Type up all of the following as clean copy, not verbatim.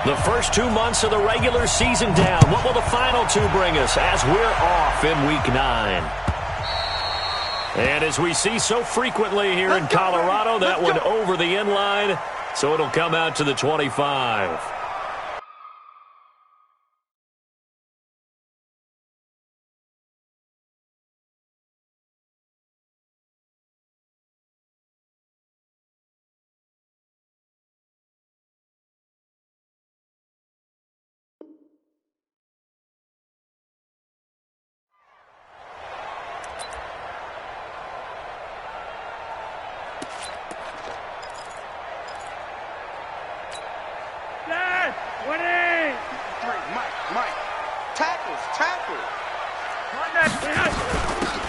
The first 2 months of the regular season down. What will the final 2 bring us as we're off in Week 9? And as we see so frequently here in Colorado, that one over the end line, so it'll come out to the 25.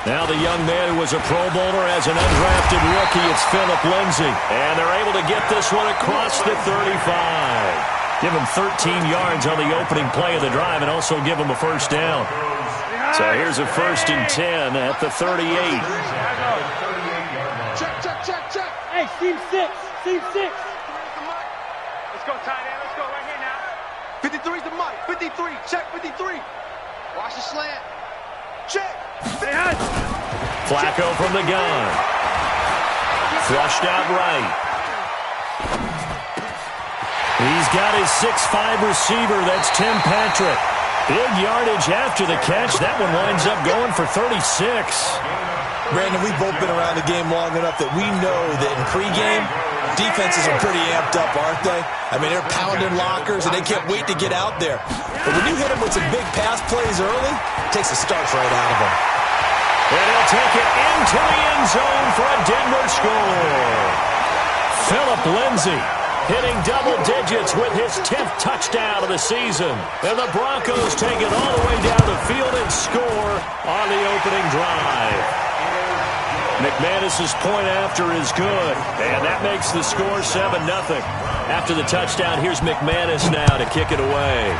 Now the young man who was a Pro Bowler as an undrafted rookie, it's Philip Lindsay. And they're able to get this one across the 35. Give him 13 yards on the opening play of the drive and also give him a first down. So here's a 1st and 10 at the 38. Check. Hey, seam 6. Let's go, tight end. Let's go right here now. 53's the Mike. 53. Check 53. Watch the slant. Check. Flacco from the gun. Flushed out right. He's got his 6'5 receiver. That's Tim Patrick. Big yardage after the catch. That one winds up going for 36. Brandon, we've both been around the game long enough that we know that in pregame, defenses are pretty amped up, aren't they? I mean, they're pounding lockers, and they can't wait to get out there. But when you hit them with some big pass plays early, it takes the starch right out of them. And he'll take it into the end zone for a Denver score. Philip Lindsay hitting double digits with his 10th touchdown of the season. And the Broncos take it all the way down the field and score on the opening drive. McManus's point after is good, and that makes the score 7-0. After the touchdown, here's McManus now to kick it away.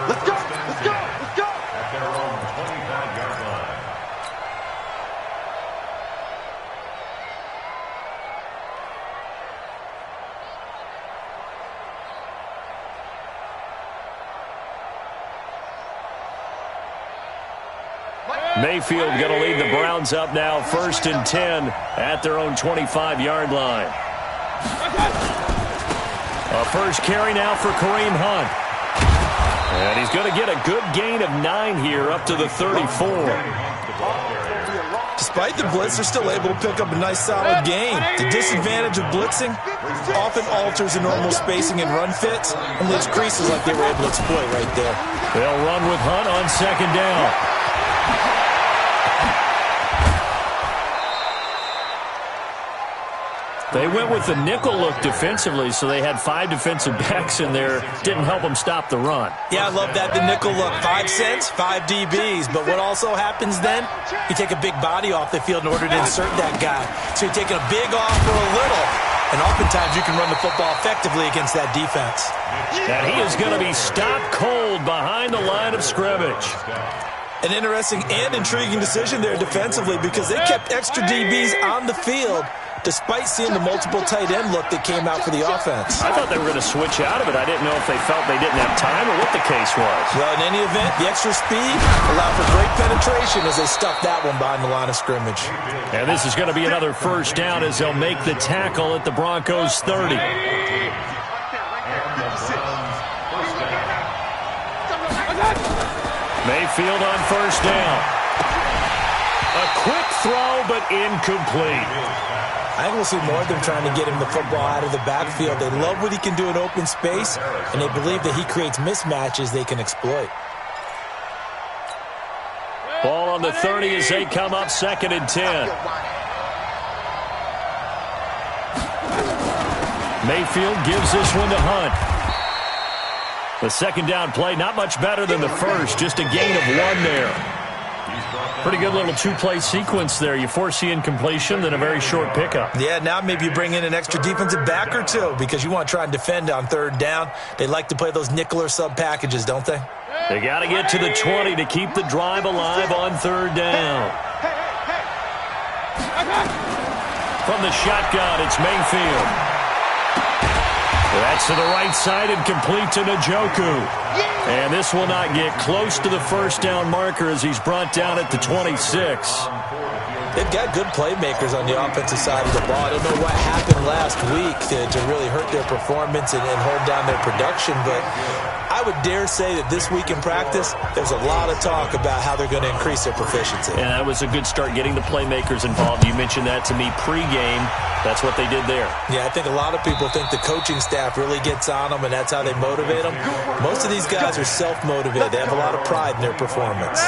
Let's go. At their own 25-yard line. Mayfield going to lead the Browns up now, 1st and 10 at their own 25-yard line. A first carry now for Kareem Hunt. And he's going to get a good gain of 9 here up to the 34. Despite the blitz, they're still able to pick up a nice solid gain. The disadvantage of blitzing often alters the normal spacing and run fits and leaves creases like they were able to exploit right there. They'll run with Hunt on 2nd down. They went with the nickel look defensively, so they had 5 defensive backs in there. Didn't help them stop the run. Yeah, I love that, the nickel look. 5 cents, 5 DBs. But what also happens then? You take a big body off the field in order to insert that guy. So you're taking a big off for a little. And oftentimes you can run the football effectively against that defense. And he is going to be stopped cold behind the line of scrimmage. An interesting and intriguing decision there defensively because they kept extra DBs on the field despite seeing the multiple tight end look that came out for the offense. I thought they were going to switch out of it. I didn't know if they felt they didn't have time or what the case was. Well, in any event, the extra speed allowed for great penetration as they stuffed that one behind the line of scrimmage. And this is going to be another first down as they'll make the tackle at the Broncos' 30. Mayfield on first down. A quick throw, but incomplete. I think we'll see more of them trying to get him the football out of the backfield. They love what he can do in open space, and they believe that he creates mismatches they can exploit. Ball on the 30 as they come up 2nd and 10. Mayfield gives this one to Hunt. The 2nd down play, not much better than the first, just a gain of 1 there. Pretty good little 2-play sequence there. You force the incompletion, then a very short pickup. Yeah, now maybe you bring in an extra defensive back or 2 because you want to try and defend on 3rd down. They like to play those nickel or sub packages, don't they? They got to get to the 20 to keep the drive alive on 3rd down. From the shotgun, it's Mayfield. That's to the right side and complete to Njoku. And this will not get close to the first down marker as he's brought down at the 26. They've got good playmakers on the offensive side of the ball. I don't know what happened last week to really hurt their performance and hold down their production, but I would dare say that this week in practice, there's a lot of talk about how they're going to increase their proficiency. And that was a good start, getting the playmakers involved. You mentioned that to me pregame. That's what they did there. Yeah, I think a lot of people think the coaching staff really gets on them, and that's how they motivate them. Most of these guys are self-motivated. They have a lot of pride in their performance.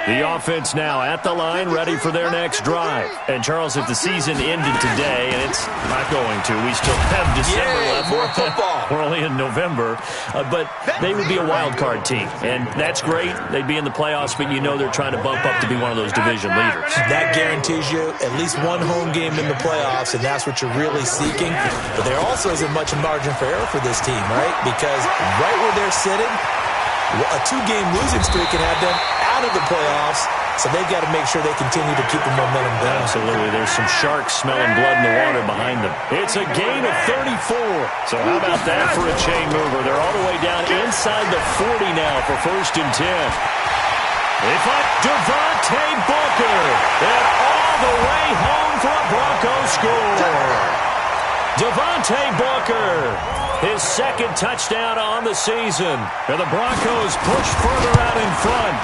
The offense now at the line, ready for their next drive. And, Charles, if the season ended today, and it's not going to, we still have December left. More football. We're only in November. But they would be a wild card team. And that's great. They'd be in the playoffs, but you know they're trying to bump up to be one of those division leaders. That guarantees you at least one home game in the playoffs, and that's what you're really seeking. But there also isn't much margin for error for this team, right? Because right where they're sitting, a two-game losing streak can have them out of the playoffs, so they've got to make sure they continue to keep the momentum going. Absolutely. There's some sharks smelling blood in the water behind them. It's a gain of 34. So how about that for a chain mover? They're all the way down inside the 40 now for 1st and 10. They fight Devontae Booker. And all the way home for a Broncos score. Devontae Booker, his second touchdown on the season. And the Broncos push further out in front.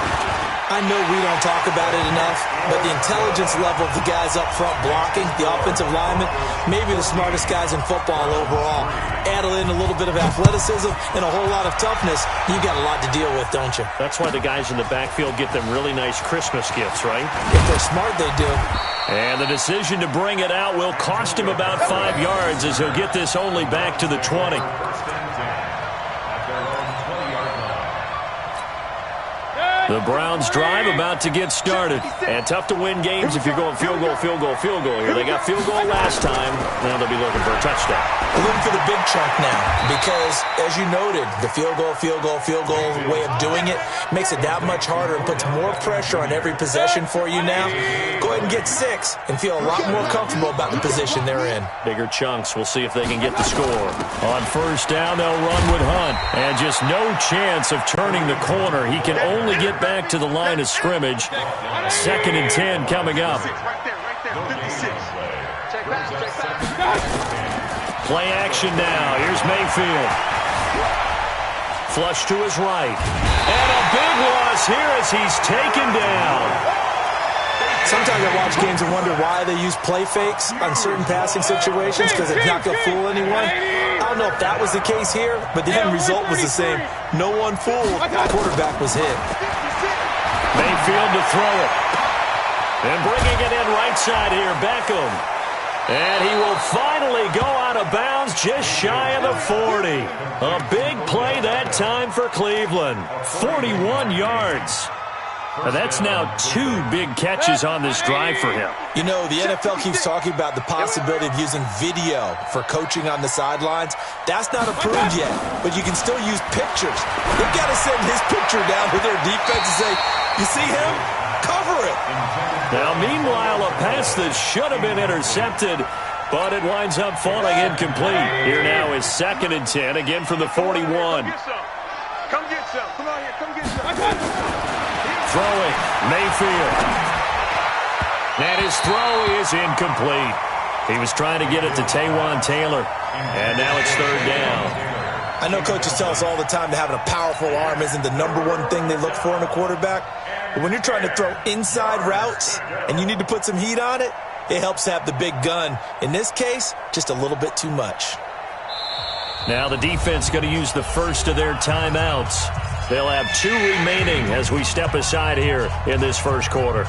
I know we don't talk about it enough, but the intelligence level of the guys up front blocking, the offensive linemen, maybe the smartest guys in football overall. Add in a little bit of athleticism and a whole lot of toughness, you've got a lot to deal with, don't you? That's why the guys in the backfield get them really nice Christmas gifts, right? If they're smart, they do. And the decision to bring it out will cost him about 5 yards as he'll get this only back to the 20. The Browns drive about to get started. And tough to win games if you're going field goal, field goal, field goal here. They got field goal last time. Now they'll be looking for a touchdown. We're looking for the big chunk now because, as you noted, the field goal way of doing it makes it that much harder and puts more pressure on every possession for you now. Go ahead and get 6 and feel a lot more comfortable about the position they're in. Bigger chunks. We'll see if they can get the score. On 1st down, they'll run with Hunt. And just no chance of turning the corner. He can only get back to the line of scrimmage. 2nd and 10 coming up. Right there, 56. Check back. Play action now. Here's Mayfield. Flush to his right. And a big loss here as he's taken down. Sometimes I watch games and wonder why they use play fakes on certain passing situations because it's not going to fool anyone. I don't know if that was the case here, but the end result was the same. No one fooled. The quarterback was hit. Mayfield to throw it. And bringing it in right side here, Beckham. And he will finally go out of bounds just shy of the 40. A big play that time for Cleveland. 41 yards. And that's now 2 big catches on this drive for him. You know, the NFL keeps talking about the possibility of using video for coaching on the sidelines. That's not approved yet, but you can still use pictures. They've got to send his picture down to their defense and say, you see him? Cover it. Now, meanwhile, a pass that should have been intercepted, but it winds up falling incomplete. Here now is 2nd and 10, again from the 41. Come get some. Come on here. Come get some. Throwing, Mayfield. And his throw is incomplete. He was trying to get it to Taywan Taylor, and now it's 3rd down. I know coaches tell us all the time that having a powerful arm isn't the #1 thing they look for in a quarterback. But when you're trying to throw inside routes and you need to put some heat on it, it helps to have the big gun. In this case, just a little bit too much. Now the defense going to use the first of their timeouts. They'll have 2 remaining as we step aside here in this first quarter.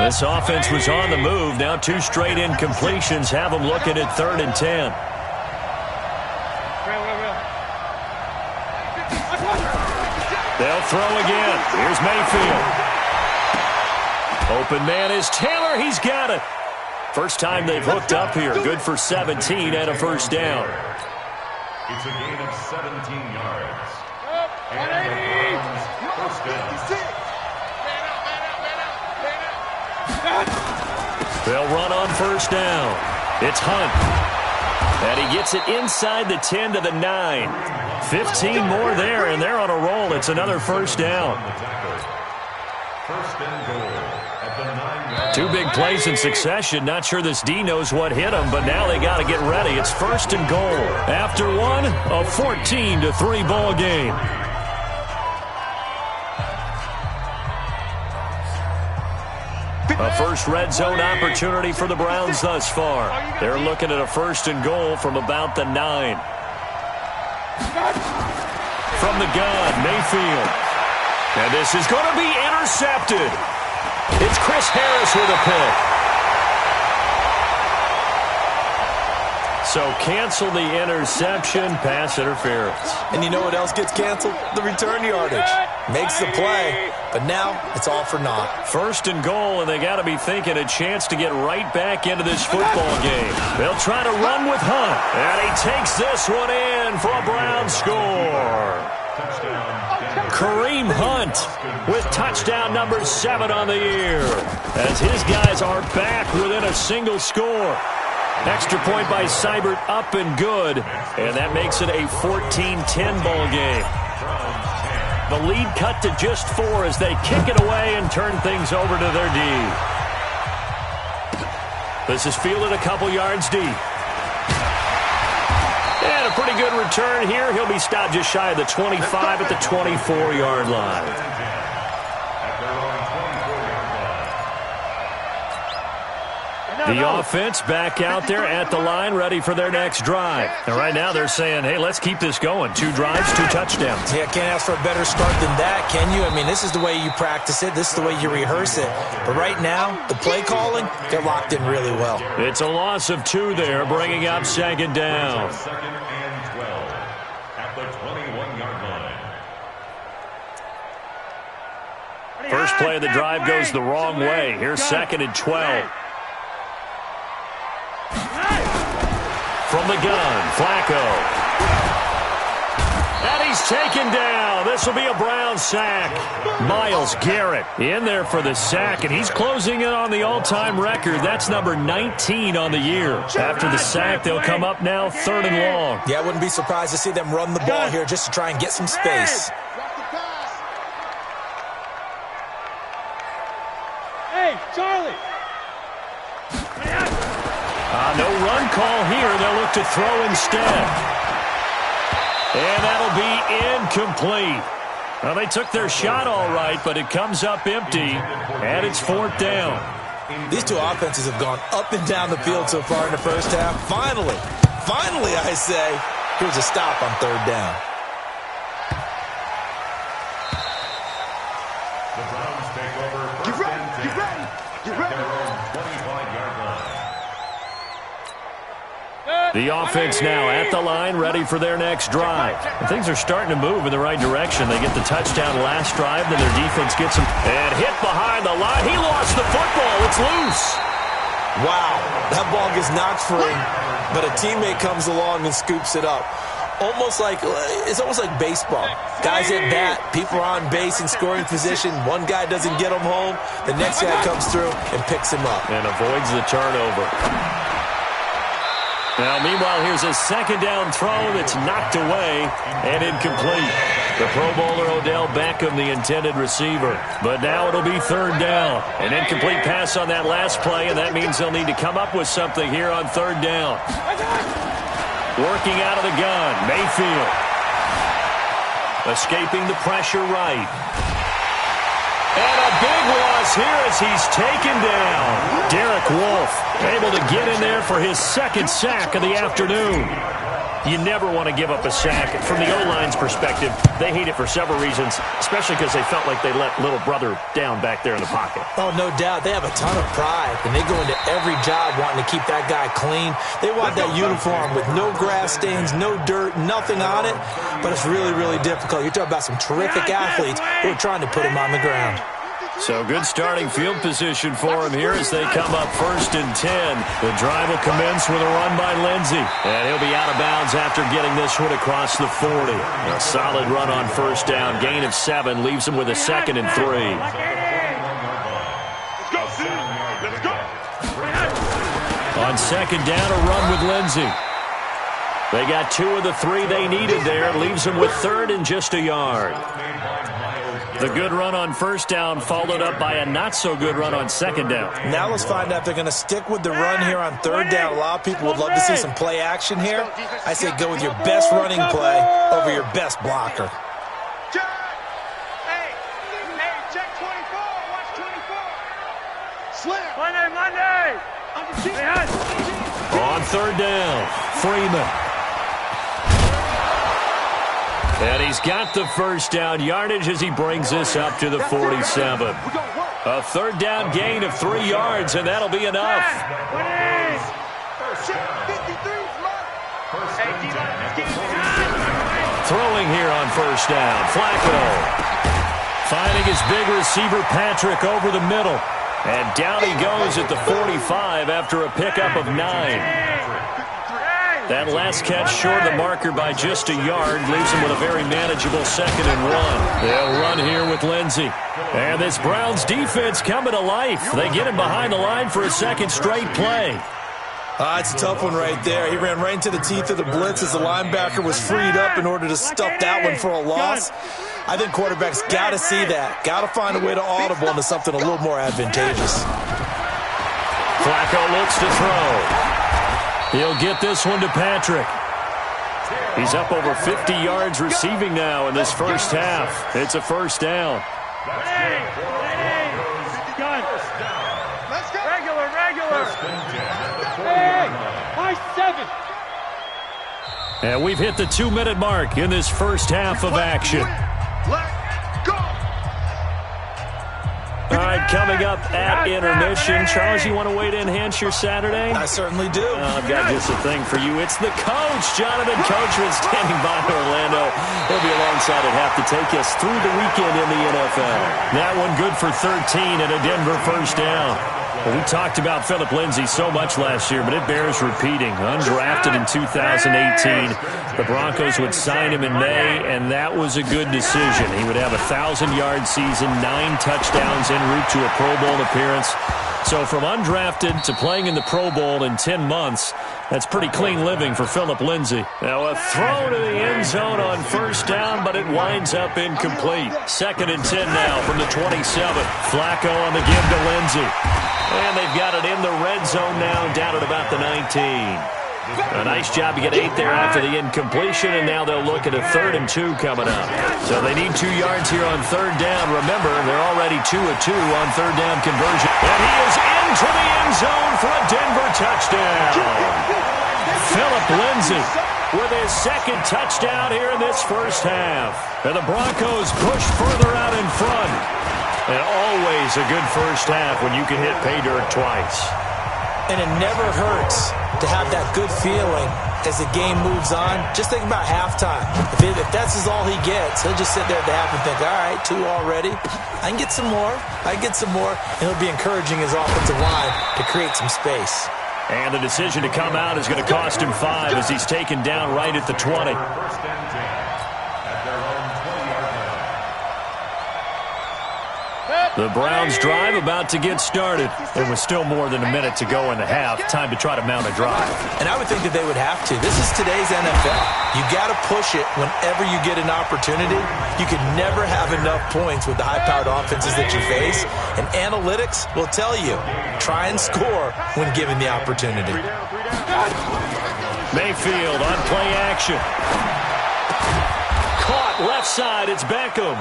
This offense was on the move. Now 2 straight incompletions have them looking at 3rd and 10. They'll throw again. Here's Mayfield. Open man is Taylor. He's got it. First time they've hooked up here. Good for 17 and a first down. It's a gain of 17 yards. First down. They'll run on first down. It's Hunt. And he gets it inside the 10 to the 9. 15 more there, and they're on a roll. It's another first down. First and goal at the 9-yard. Two big plays in succession. Not sure this D knows what hit him, but now they got to get ready. It's first and goal. After one, a 14-3 ball game. A first red zone opportunity for the Browns thus far. They're looking at a first and goal from about the 9. From the gun, Mayfield. And this is going to be intercepted. It's Chris Harris with a pick. So cancel the interception, pass interference. And you know what else gets canceled? The return yardage. Makes the play, but now it's all for naught. First and goal, and they got to be thinking a chance to get right back into this football game. They'll try to run with Hunt, and he takes this one in for a Brown score. Kareem Hunt with touchdown number 7 on the year, as his guys are back within a single score. Extra point by Seibert, up and good, and that makes it a 14-10 ball game. The lead cut to just 4 as they kick it away and turn things over to their D. This is fielded a couple yards deep. And a pretty good return here. He'll be stopped just shy of the 25 at the 24-yard line. The offense back out there at the line, ready for their next drive. And right now they're saying, hey, let's keep this going. 2 drives, 2 touchdowns. Yeah, can't ask for a better start than that, can you? I mean, this is the way you practice it. This is the way you rehearse it. But right now, the play calling, they're locked in really well. It's a loss of 2 there, bringing up second down. Second and 12 at the 21-yard line. First play of the drive goes the wrong way. Here's second and 12. From the gun, Flacco. And he's taken down. This will be a Brown sack. Myles Garrett in there for the sack, and he's closing in on the all-time record. That's number 19 on the year. After the sack, they'll come up now 3rd and long. Yeah, I wouldn't be surprised to see them run the ball here just to try and get some space. Hey, Charlie. No run call here. They'll look to throw instead. And that'll be incomplete. Well, they took their shot all right, but it comes up empty, and it's 4th down. These two offenses have gone up and down the field so far in the first half. Finally, I say, here's a stop on 3rd down. The Browns take over first and 10 at their own 25-yard line. The offense now at the line, ready for their next drive. And things are starting to move in the right direction. They get the touchdown last drive, then their defense gets them. And hit behind the line. He lost the football. It's loose. Wow, that ball gets knocked free, but a teammate comes along and scoops it up. It's almost like baseball. Guys at bat, people are on base in scoring position. One guy doesn't get him home. The next guy comes through and picks him up. And avoids the turnover. Now, meanwhile, here's a second down throw that's knocked away and incomplete. The Pro Bowler Odell Beckham, the intended receiver. But now it'll be 3rd down. An incomplete pass on that last play, and that means they'll need to come up with something here on 3rd down. Working out of the gun, Mayfield. Escaping the pressure right. And a big loss here as he's taken down. Derek Wolfe able to get in there for his 2nd sack of the afternoon. You never want to give up a sack. From the O-line's perspective, they hate it for several reasons, especially because they felt like they let little brother down back there in the pocket. Oh, no doubt. They have a ton of pride, and they go into every job wanting to keep that guy it clean. They want that uniform with no grass stains, no dirt, nothing on it. But it's really, really difficult. You're talking about some terrific athletes who are trying to put him on the ground. So good starting field position for him here as they come up 1st and 10. The drive will commence with a run by Lindsey. And he'll be out of bounds after getting this one across the 40. A solid run on 1st down. Gain of 7 leaves him with a 2nd and 3. Let's go. On 2nd down, a run with Lindsey. They got 2 of the 3 they needed there. Leaves them with 3rd and just a yard. The good run on 1st down followed up by a not-so-good run on 2nd down. Now let's find out if they're going to stick with the run here on 3rd down. A lot of people would love to see some play action here. I say go with your best running play over your best blocker. Hey, check 24. Watch 24. Slam. Monday. On 3rd down, Freeman. And he's got the 1st down yardage as he brings this up to the 47. A 3rd down gain of 3 yards, and that'll be enough. Throwing here on 1st down, Flacco. Finding his big receiver, Patrick, over the middle. And down he goes at the 45 after a pickup of 9. That last catch short of the marker by just a yard leaves him with a very manageable 2nd and 1. They'll run here with Lindsey. And this Browns defense coming to life. They get him behind the line for a 2nd straight play. It's a tough one right there. He ran right into the teeth of the blitz as the linebacker was freed up in order to stuff that one for a loss. I think quarterbacks got to see that. Got to find a way to audible into something a little more advantageous. Flacco looks to throw. He'll get this one to Patrick. He's up over 50 yards receiving now in this 1st half. It's a 1st down. Regular. Hey, high 7. And we've hit the 2-minute mark in this 1st half of action. All right, coming up at intermission. Charles, you want to wait to enhance your Saturday? I certainly do. I've got just a thing for you. It's the coach, Jonathan Coachman, standing by Orlando. He'll be alongside at half to take us through the weekend in the NFL. That one good for 13 and a Denver 1st down. Well, we talked about Philip Lindsey so much last year, but it bears repeating. Undrafted in 2018. The Broncos would sign him in May, and that was a good decision. He would have a 1,000-yard season, 9 touchdowns en route to a Pro Bowl appearance. So from undrafted to playing in the Pro Bowl in 10 months, that's pretty clean living for Philip Lindsey. Now a throw to the end zone on 1st down, but it winds up incomplete. 2nd and 10 now from the 27. Flacco on the give to Lindsey. And they've got it in the red zone now, down at about the 19. A nice job to get 8 there after the incompletion, and now they'll look at a 3rd and 2 coming up. So they need 2 yards here on 3rd down. Remember, they're already 2 of 2 on 3rd down conversion. And he is into the end zone for a Denver touchdown. Philip Lindsey with his 2nd touchdown here in this 1st half. And the Broncos push further out in front. And always a good 1st half when you can hit pay dirt twice. And it never hurts to have that good feeling as the game moves on. Just think about halftime. If that's all he gets, he'll just sit there at the half and think, all right, 2 already. I can get some more. And he'll be encouraging his offensive line to create some space. And the decision to come out is going to cost him 5 as he's taken down right at the 20. The Browns drive about to get started. There was still more than a minute to go in the half. Time to try to mount a drive. And I would think that they would have to. This is today's NFL. You got to push it whenever you get an opportunity. You can never have enough points with the high-powered offenses that you face. And analytics will tell you, try and score when given the opportunity. Mayfield on play action. Caught left side. It's Beckham.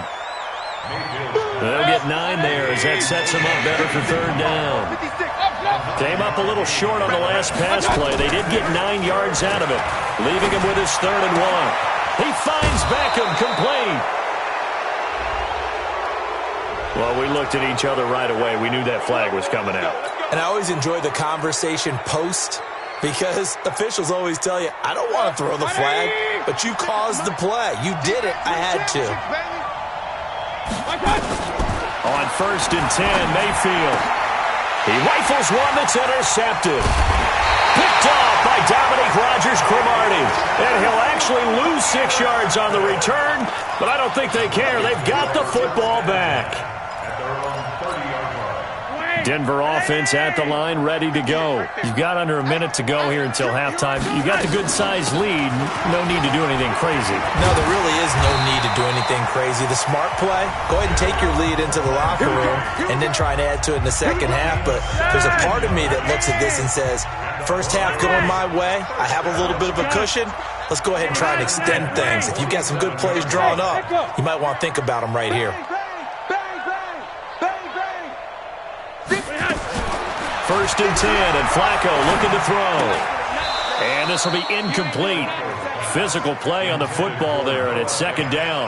They'll get 9 there as that sets him up better for 3rd down. Came up a little short on the last pass play. They did get 9 yards out of it, leaving him with his 3rd and 1. He finds Beckham complete. Well, we looked at each other right away. We knew that flag was coming out. And I always enjoy the conversation post Because officials always tell you, I don't want to throw the flag, but you caused the play. You did it. I had to. On 1st and 10, Mayfield. He rifles one that's intercepted. Picked off by Dominique Rodgers-Cromartie. And he'll actually lose 6 yards on the return, but I don't think they care. They've got the football back. Denver offense at the line, ready to go. You've got under a minute to go here until halftime. You've got the good-sized lead. No need to do anything crazy. No, there really is no need to do anything crazy. The smart play, go ahead and take your lead into the locker room and then try and add to it in the second half. But there's a part of me that looks at this and says, first half going my way. I have a little bit of a cushion. Let's go ahead and try and extend things. If you've got some good plays drawn up, you might want to think about them right here. 1st and 10, and Flacco looking to throw. And this will be incomplete. Physical play on the football there, and it's 2nd down.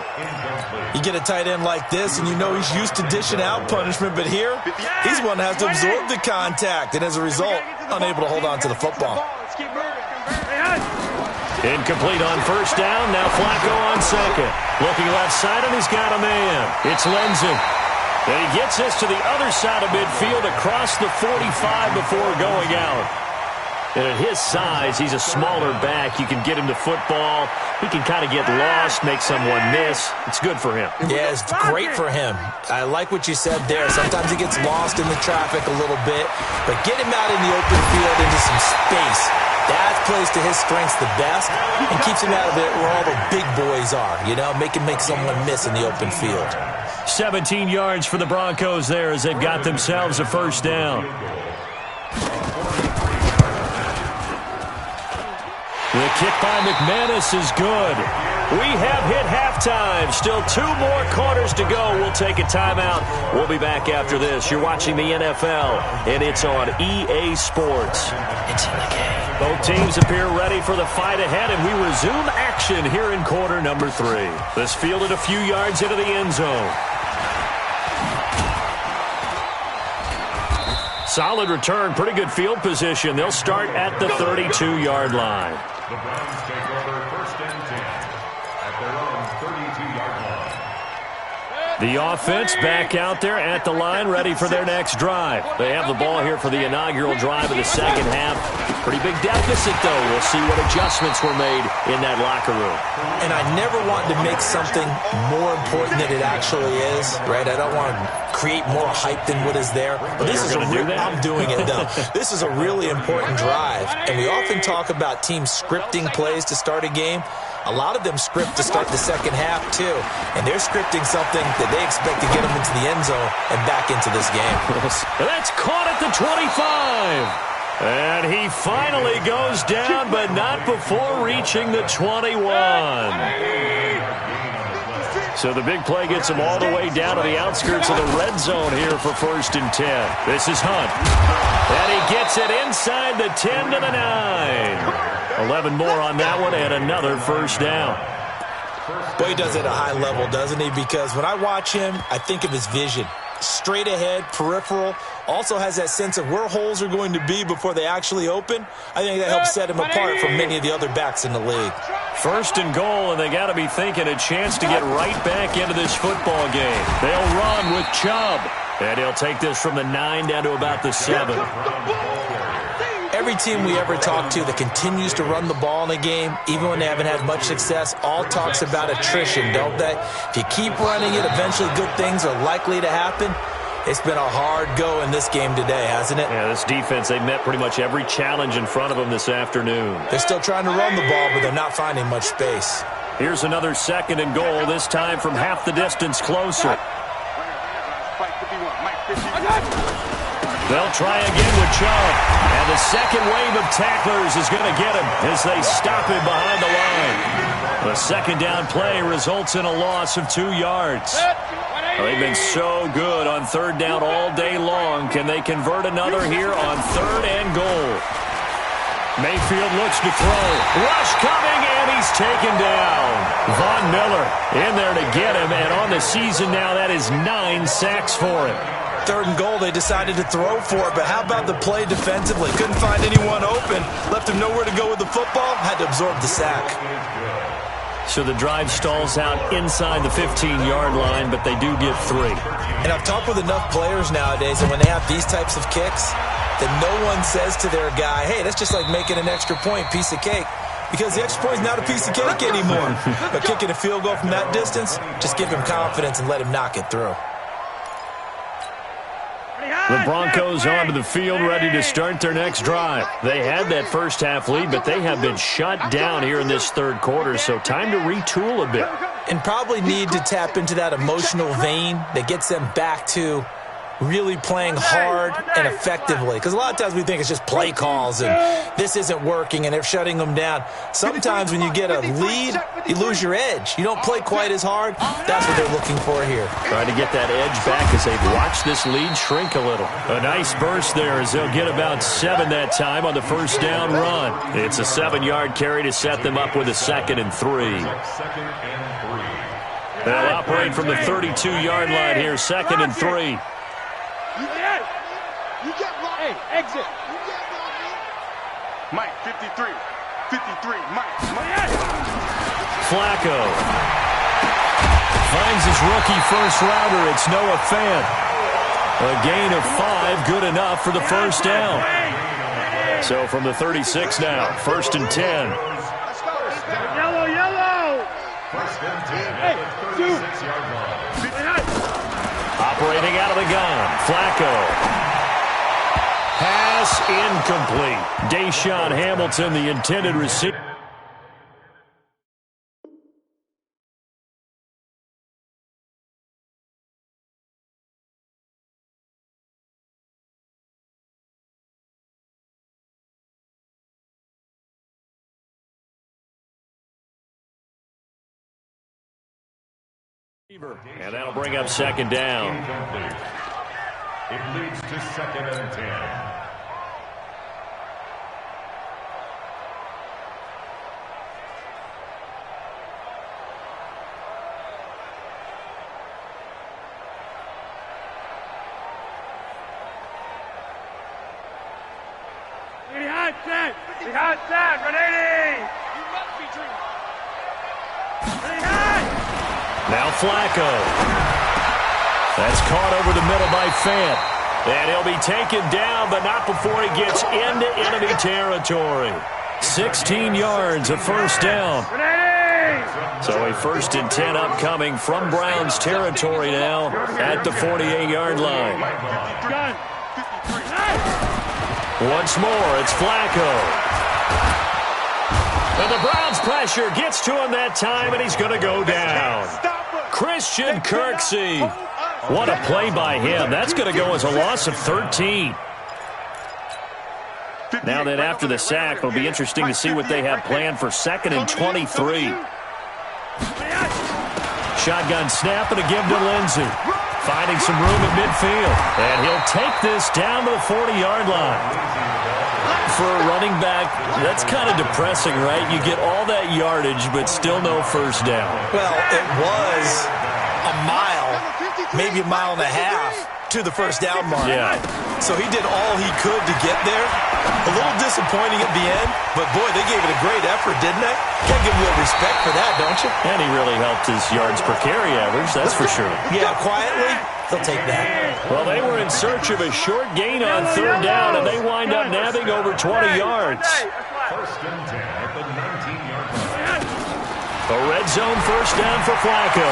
You get a tight end like this, and you know he's used to dishing out punishment, but here, he's one that has to absorb the contact, and as a result, unable to hold on to the football. Incomplete on 1st down. Now Flacco on 2nd. Looking left side, and he's got a man. It's Lindsey. And he gets this to the other side of midfield across the 45 before going out. And at his size, he's a smaller back. You can get him to football. He can kind of get lost, make someone miss. It's good for him. Yeah, it's great for him. I like what you said there. Sometimes he gets lost in the traffic a little bit. But get him out in the open field into some space. That plays to his strengths the best and keeps him out of it where all the big boys are. You know, make someone miss in the open field. 17 yards for the Broncos there as they've got themselves a 1st down. The kick by McManus is good. We have hit halftime. Still 2 more quarters to go. We'll take a timeout. We'll be back after this. You're watching the NFL, and it's on EA Sports. It's in the game. Both teams appear ready for the fight ahead, and we resume action here in quarter number 3. This fielded a few yards into the end zone. Solid return, pretty good field position. They'll start at the 32-yard line. The Browns take over 1st and 10 at their own 32-yard line. The offense back out there at the line, ready for their next drive. They have the ball here for the inaugural drive of the 2nd half. Pretty big deficit, though. We'll see what adjustments were made in that locker room. And I never want to make something more important than it actually is, right? I don't want to create more hype than what is there. But this is I'm doing it, though. This is a really important drive. And we often talk about teams scripting plays to start a game. A lot of them script to start the 2nd half, too. And they're scripting something that they expect to get them into the end zone and back into this game. That's caught at the 25. And he finally goes down, but not before reaching the 21. So the big play gets him all the way down to the outskirts of the red zone here for 1st and 10. This is Hunt. And he gets it inside the 10 to the 9. 11 more on that one and another 1st down. Boy, he does it at a high level, doesn't he? Because when I watch him, I think of his vision. Straight ahead, peripheral, also has that sense of where holes are going to be before they actually open. I think that helps set him apart from many of the other backs in the league. 1st and goal, and they got to be thinking a chance to get right back into this football game. They'll run with Chubb, and he'll take this from the 9 down to about the 7. Every team we ever talk to that continues to run the ball in a game, even when they haven't had much success, all talks about attrition, don't they? If you keep running it, eventually good things are likely to happen. It's been a hard go in this game today, hasn't it? Yeah, this defense, they met pretty much every challenge in front of them this afternoon. They're still trying to run the ball, but they're not finding much space. Here's another 2nd and goal, this time from half the distance closer. They'll try again with Chubb. And the second wave of tacklers is going to get him as they stop him behind the line. The 2nd down play results in a loss of 2 yards. They've been so good on 3rd down all day long. Can they convert another here on 3rd and goal? Mayfield looks to throw. Rush coming, and he's taken down. Von Miller in there to get him, and on the season now, that is 9 sacks for him. 3rd and goal, they decided to throw for it. But how about the play defensively? Couldn't find anyone open. Left him nowhere to go with the football. Had to absorb the sack. So the drive stalls out inside the 15-yard line, but they do get 3. And I've talked with enough players nowadays, and when they have these types of kicks, that no one says to their guy, hey, that's just like making an extra point, piece of cake. Because the extra point is not a piece of cake anymore. But kicking a field goal from that distance, just give him confidence and let him knock it through. The Broncos onto the field, ready to start their next drive. They had that first half lead, but they have been shut down here in this 3rd quarter, so time to retool a bit. And probably need to tap into that emotional vein that gets them back to really playing hard and effectively. Because a lot of times we think it's just play calls and this isn't working and they're shutting them down. Sometimes when you get a lead, you lose your edge. You don't play quite as hard. That's what they're looking for here. Trying to get that edge back as they've watched this lead shrink a little. A nice burst there as they'll get about 7 that time on the first down run. It's a 7-yard carry to set them up with a 2nd and 3. They'll operate from the 32-yard line here, 2nd and 3. Hey, exit. Mike, 53. 53, Mike. Flacco finds his rookie first rounder. It's Noah Fant. A gain of 5, good enough for the first down. So from the 36 now, 1st and 10. Yellow, yellow. 1st and 10 Hey, at the 36-yard line. Operating out of the gun, Flacco. Pass incomplete. Deshaun Hamilton, the intended receiver. And that'll bring up 2nd down. Incomplete. It leads to 2nd and 10. Behind set, ready! Now Flacco. That's caught over the middle by Fant. And he'll be taken down, but not before he gets into enemy territory. 16 yards, a first down. So a 1st and 10 upcoming from Browns territory now at the 48-yard line. Once more, it's Flacco. And the Browns pressure gets to him that time, and he's going to go down. Christian Kirksey. What a play by him. That's going to go as a loss of 13. Now then, after the sack, it'll be interesting to see what they have planned for 2nd and 23. Shotgun snap and a give to Lindsey. Finding some room at midfield. And he'll take this down to the 40-yard line. For a running back, that's kind of depressing, right? You get all that yardage, but still no first down. Well, it was a mile, maybe a mile and a half to the first down mark. Yeah. So he did all he could to get there. A little disappointing at the end, but boy, they gave it a great effort, didn't they? Can't give him a little respect for that, don't you? And he really helped his yards per carry average, that's for sure. Yeah, quietly, they'll take that. Well, they were in search of a short gain on 3rd down, and they wind up nabbing over 20 yards. 1st and 10 at the 19-yard line. A red zone first down for Flacco.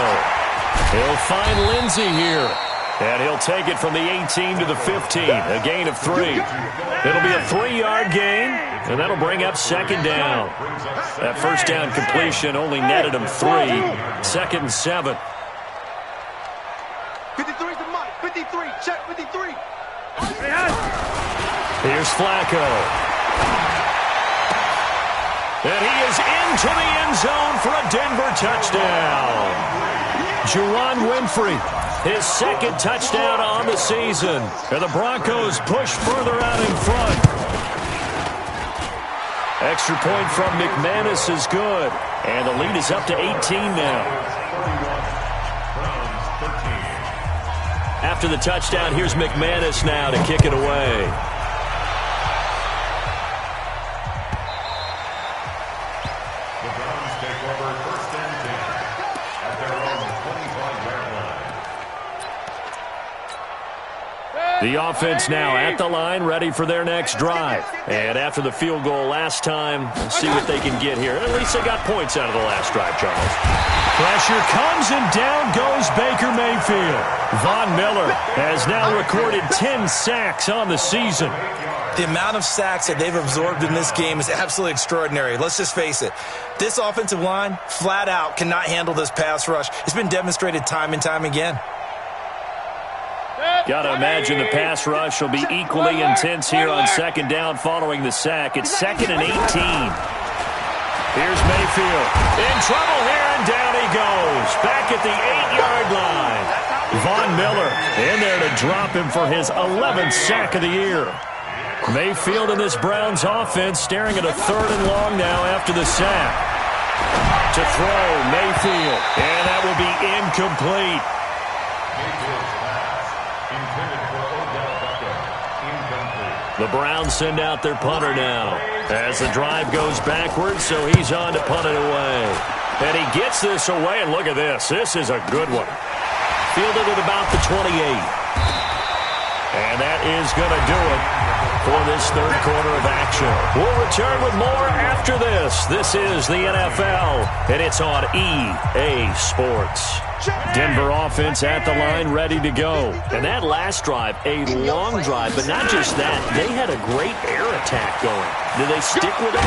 He'll find Lindsey here. And he'll take it from the 18 to the 15, a gain of 3. It'll be a 3-yard gain, and that'll bring up 2nd down. That first down completion only netted him 3. 2nd and 7. 53 to Mike. 53. Check 53. Here's Flacco. And he is into the end zone for a Denver touchdown. Juwan Winfrey. His 2nd touchdown on the season. And the Broncos push further out in front. Extra point from McManus is good. And the lead is up to 18 now. After the touchdown, here's McManus now to kick it away. The Browns take over first and 10 at their own 25-yard line. The offense now at the line, ready for their next drive. And after the field goal last time, let's see what they can get here. At least they got points out of the last drive, Charles. Pressure comes and down goes Baker Mayfield. Von Miller has now recorded 10 sacks on the season. The amount of sacks that they've absorbed in this game is absolutely extraordinary. Let's just face it. This offensive line, flat out, cannot handle this pass rush. It's been demonstrated time and time again. Got to imagine the pass rush will be equally intense here on second down following the sack. It's 2nd and 18. Here's Mayfield. In trouble here, and down he goes. Back at the 8-yard line. Von Miller in there to drop him for his 11th sack of the year. Mayfield and this Browns offense staring at a 3rd and long now after the sack. To throw, Mayfield. And that will be incomplete. Mayfield's pass intended for Odell Beckham. Incomplete. The Browns send out their punter now as the drive goes backwards, so he's on to punt it away. And he gets this away, and look at this. This is a good one. Fielded at about the 28. And that is going to do it for this third quarter of action. We'll return with more after this. This is the NFL, and it's on EA Sports. Denver offense at the line, ready to go. And that last drive, a long drive, but not just that. They had a great air attack going. Do they stick with it?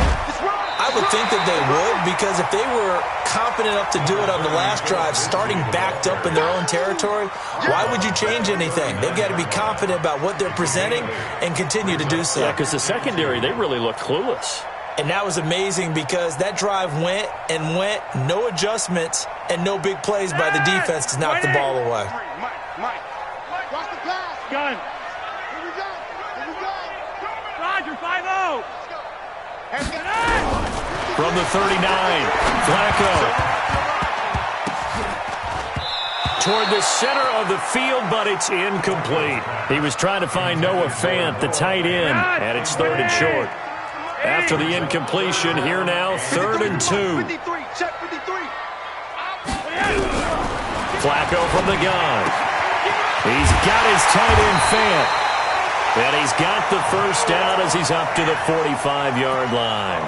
I would think that they would, because if they were confident enough to do it on the last drive, starting backed up in their own territory, why would you change anything? They've got to be confident about what they're presenting and continue to do so. Yeah, because the secondary, they really look clueless. And that was amazing because that drive went and went, no adjustments, and no big plays by the defense to knock the ball away. Mike. Watch the pass. Gun. Here we go. Roger, 5-0. From the 39, Flacco. Toward the center of the field, but it's incomplete. He was trying to find Noah Fant, the tight end, and it's 3rd and short. After the incompletion, here now, 3rd and 2. 53. Check 53. Flacco from the gun. He's got his tight end Fant. And he's got the first down as he's up to the 45-yard line.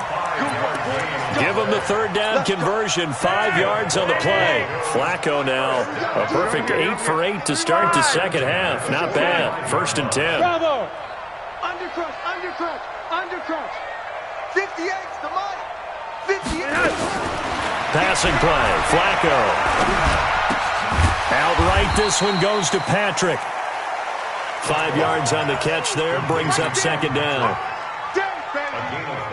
Give him the 3rd down conversion, 5 yards on the play. Flacco now, a perfect 8 for 8 to start the second half. Not bad. 1st and 10. Bravo. Undercrunch. 58's the money. 58. Passing play, Flacco. Outright, this one goes to Patrick. 5 yards on the catch there, brings up second down.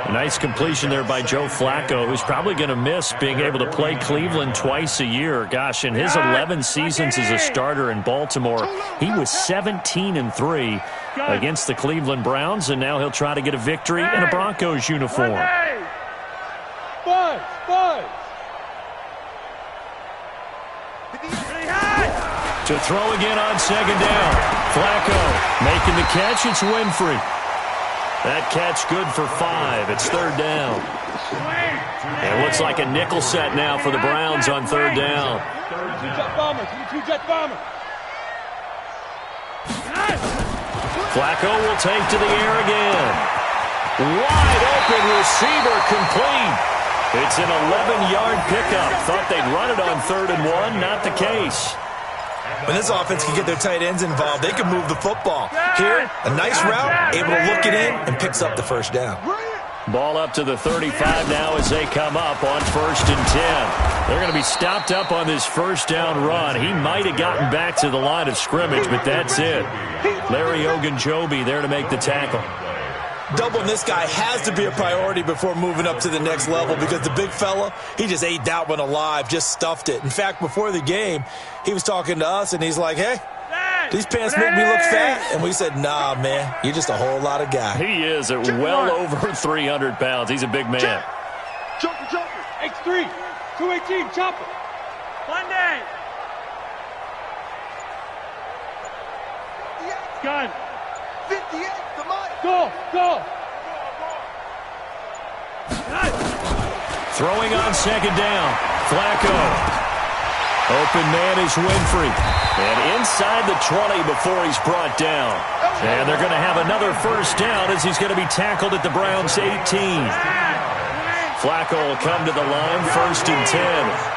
A nice completion there by Joe Flacco, who's probably going to miss being able to play Cleveland twice a year. Gosh, in his 11 seasons as a starter in Baltimore, he was 17-3 against the Cleveland Browns, and now he'll try to get a victory in a Broncos uniform. Buzz. To throw again on second down. Flacco making the catch. It's Winfrey. That catch good for 5. It's 3rd down. And it looks like a nickel set now for the Browns on 3rd down. Flacco will take to the air again. Wide open receiver complete. It's an 11-yard pickup. Thought they'd run it on 3rd and 1. Not the case. When this offense can get their tight ends involved, they can move the football. Here, a nice route, able to look it in, and picks up the first down. Ball up to the 35 now as they come up on 1st and 10. They're going to be stopped up on this first down run. He might have gotten back to the line of scrimmage, but that's it. Larry Ogunjobi there to make the tackle. Doubling this guy has to be a priority before moving up to the next level, because the big fella, he just ate that one alive, just stuffed it. In fact, before the game, he was talking to us, and he's like, hey, these pants make me look fat. And we said, nah, man, you're just a whole lot of guy. He is at well over 300 pounds. He's a big man. Jumper. X3. 218. Chopper. Monday. gun. 58, come on. Go. Throwing on second down. Flacco. Open man is Winfrey. And inside the 20 before he's brought down. And they're going to have another first down as he's going to be tackled at the Browns' 18. Flacco will come to the line, 1st and 10.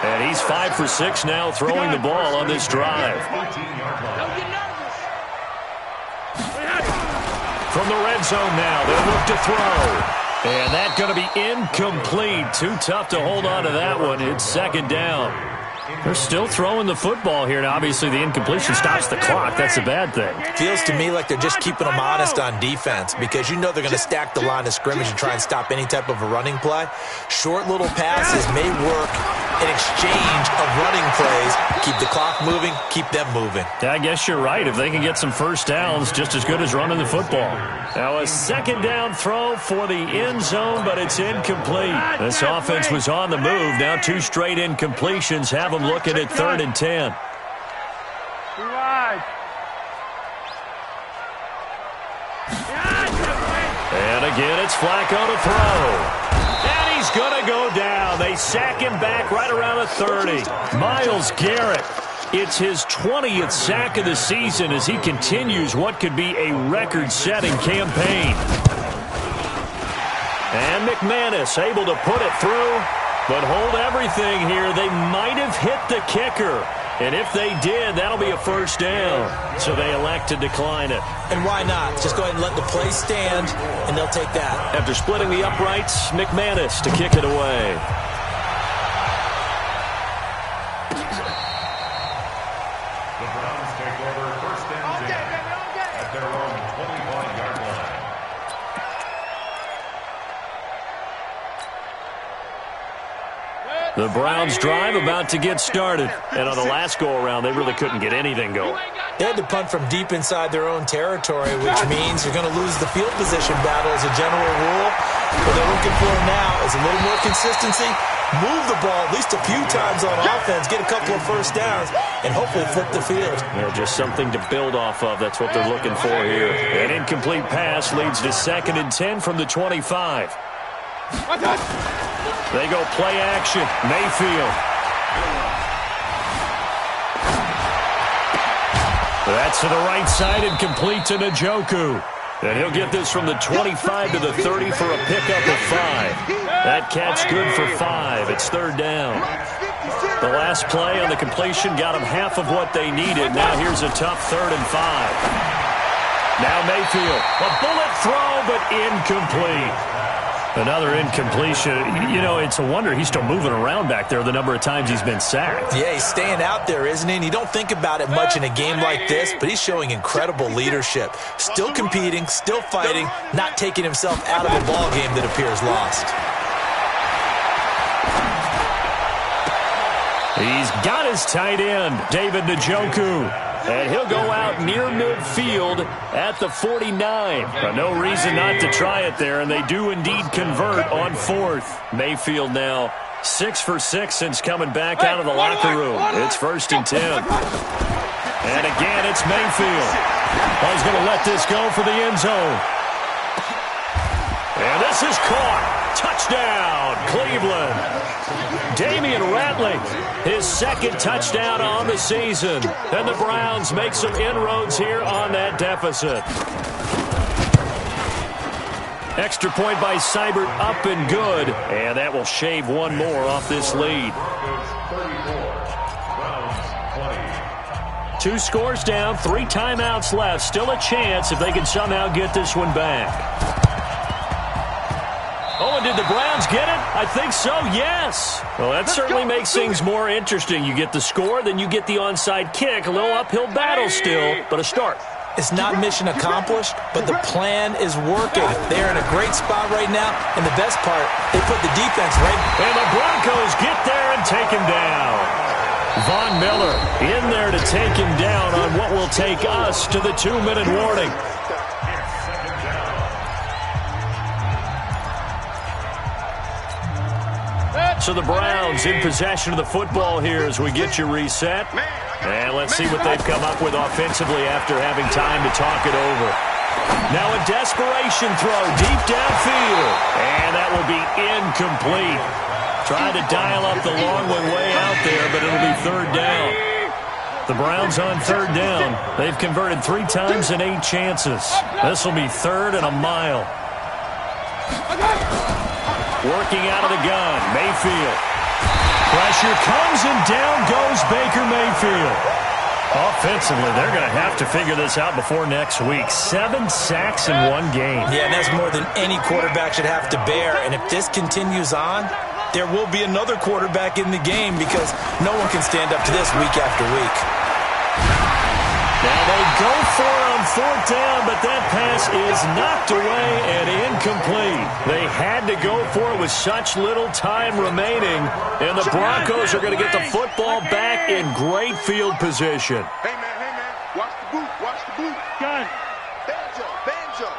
And he's 5 for 6 now throwing the ball on this drive. From the red zone now, they'll look to throw. And that's going to be incomplete. Too tough to hold on to that one. It's second down. They're still throwing the football here. Now, obviously, the incompletion stops the clock. That's a bad thing. Feels to me like they're just keeping them honest on defense because you know they're going to stack the line of scrimmage and try and stop any type of a running play. Short little passes may work in exchange of running plays. Keep the clock moving, keep them moving. Yeah, I guess you're right. If they can get some first downs, just as good as running the football. Now, a second down throw for the end zone, but it's incomplete. This offense was on the move. Now 2 straight incompletions have them looking at 3rd and 10. And again, it's Flacco to throw. And he's going to go down. They sack him back right around the 30. Myles Garrett. It's his 20th sack of the season as he continues what could be a record-setting campaign. And McManus able to put it through, but hold everything here. They might have hit the kicker. And if they did, that'll be a first down. So they elect to decline it. And why not? Just go ahead and let the play stand, and they'll take that. After splitting the uprights, McManus to kick it away. The Browns take over 1st and 10 at their own 25-yard line. The Browns drive about to get started. And on the last go-around, they really couldn't get anything going. They had to punt from deep inside their own territory, which means you're going to lose the field position battle as a general rule. What they're looking for now is a little more consistency, move the ball at least a few times on offense, get a couple of first downs, and hopefully flip the field. Yeah, just something to build off of. That's what they're looking for here. An incomplete pass leads to 2nd and 10 from the 25. They go play action. Mayfield. That's to the right side and complete to Njoku. And he'll get this from the 25 to the 30 for a pickup of 5. That catch good for 5. It's 3rd down. The last play on the completion got them half of what they needed. Now here's a tough 3rd and 5. Now Mayfield. A bullet throw, but incomplete. Another incompletion. You know, it's a wonder he's still moving around back there the number of times he's been sacked. Yeah, he's staying out there, isn't he? And you don't think about it much in a game like this, but he's showing incredible leadership. Still competing, still fighting, not taking himself out of a ball game that appears lost. He's got his tight end, David Njoku. And he'll go out near midfield at the 49. But no reason not to try it there, and they do indeed convert on 4th. Mayfield now 6 for 6 since coming back out of the locker room. It's 1st and 10. And again, it's Mayfield. Well, he's going to let this go for the end zone. And this is caught. Touchdown, Cleveland. Damian Ratley, his 2nd touchdown on the season. And the Browns make some inroads here on that deficit. Extra point by Seibert, up and good. And that will shave one more off this lead. 2 scores down, 3 timeouts left. Still a chance if they can somehow get this one back. Oh, and did the Browns get it? I think so, yes. Well, that certainly makes things more interesting. You get the score, then you get the onside kick. A little uphill battle still, but a start. It's not mission accomplished, but the plan is working. They're in a great spot right now, and the best part, they put the defense right. And the Broncos get there and take him down. Von Miller in there to take him down on what will take us to the 2-minute warning. So the Browns in possession of the football here as we get you reset. And let's see what they've come up with offensively after having time to talk it over. Now a desperation throw deep downfield. And that will be incomplete. Trying to dial up the long one way out there, but it'll be third down. The Browns on third down. They've converted 3 times in 8 chances. This will be third and a mile. Working out of the gun, Mayfield. Pressure comes and down goes Baker Mayfield. Offensively, they're going to have to figure this out before next week. 7 sacks in 1 game. Yeah, and that's more than any quarterback should have to bear. And if this continues on, there will be another quarterback in the game because no one can stand up to this week after week. Now they go for it on fourth down, but that pass is knocked away and incomplete. They had to go for it with such little time remaining, and the Broncos are going to get the football back in great field position. Hey, man, watch the boot, watch the boot. Gun. Banjo, banjo,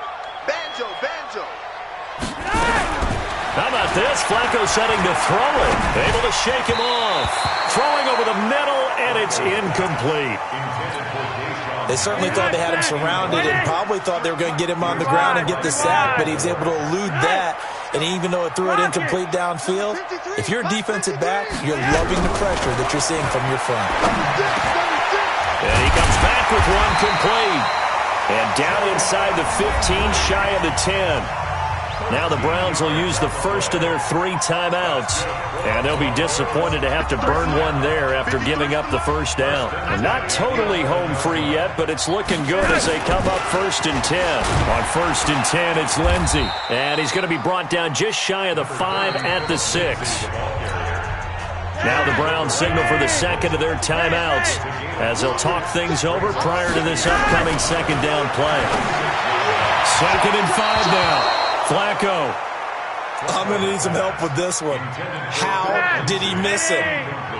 banjo, banjo. How about this? Flacco setting to throw it. Able to shake him off. Throwing over the middle, and it's incomplete. They certainly thought they had him surrounded and probably thought they were going to get him on the ground and get the sack, but he was able to elude that. And even though it threw it incomplete downfield, if you're a defensive back, you're loving the pressure that you're seeing from your front. And he comes back with one complete. And down inside the 15, shy of the 10. Now the Browns will use the first of their 3 timeouts. And they'll be disappointed to have to burn one there after giving up the first down. And not totally home free yet, but it's looking good as they come up 1st and 10. On 1st and 10, it's Lindsey. And he's going to be brought down just shy of the 5 at the 6. Now the Browns signal for the second of their timeouts as they'll talk things over prior to this upcoming second down play. 2nd and 5 now. Flacco. I'm going to need some help with this one. How did he miss it?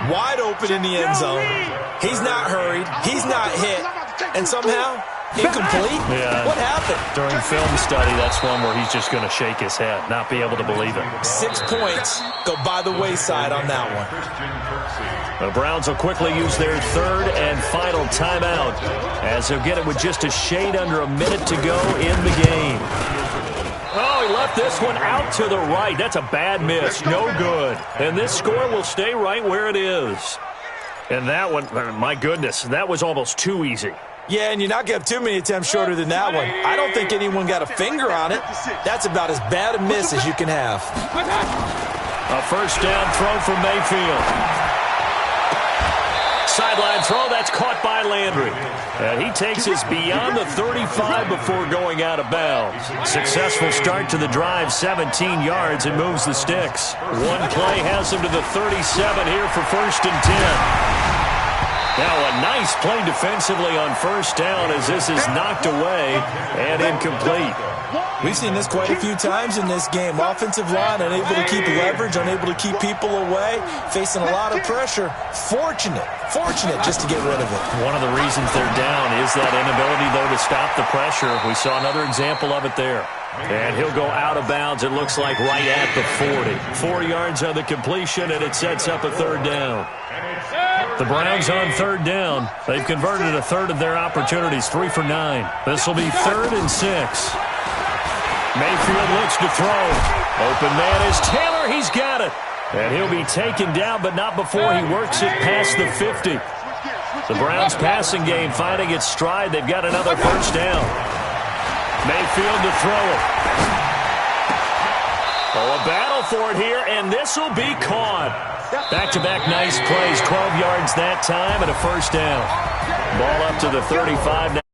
Wide open in the end zone. He's not hurried. He's not hit. And somehow, incomplete? Yeah. What happened? During film study, that's one where he's just going to shake his head, not be able to believe it. 6 points go by the wayside on that one. The Browns will quickly use their 3rd and final timeout as they'll get it with just a shade under a minute to go in the game. Oh, he left this one out to the right. That's a bad miss. No good. And this score will stay right where it is. And that one, my goodness, that was almost too easy. Yeah, and you're not going to have too many attempts shorter than that one. I don't think anyone got a finger on it. That's about as bad a miss as you can have. A first down throw for Mayfield. Sideline throw, that's caught by Landry. And he takes us beyond the 35 before going out of bounds. Successful start to the drive, 17 yards, and moves the sticks. One play has him to the 37 here for 1st and 10. Now a nice play defensively on first down as this is knocked away and incomplete. We've seen this quite a few times in this game. Offensive line unable to keep leverage, unable to keep people away, facing a lot of pressure. Fortunate just to get rid of it. One of the reasons they're down is that inability, though, to stop the pressure. We saw another example of it there. And he'll go out of bounds, it looks like, right at the 40. 4 yards on the completion, and it sets up a 3rd down. The Browns on 3rd down. They've converted a third of their opportunities, 3 for 9. This will be 3rd and 6. Mayfield looks to throw. Open man is Taylor. He's got it. And he'll be taken down, but not before he works it past the 50. The Browns passing game finding its stride. They've got another first down. Mayfield to throw it. Oh, a battle for it here, and this will be caught. Back-to-back nice plays, 12 yards that time, and a first down. Ball up to the 35 now.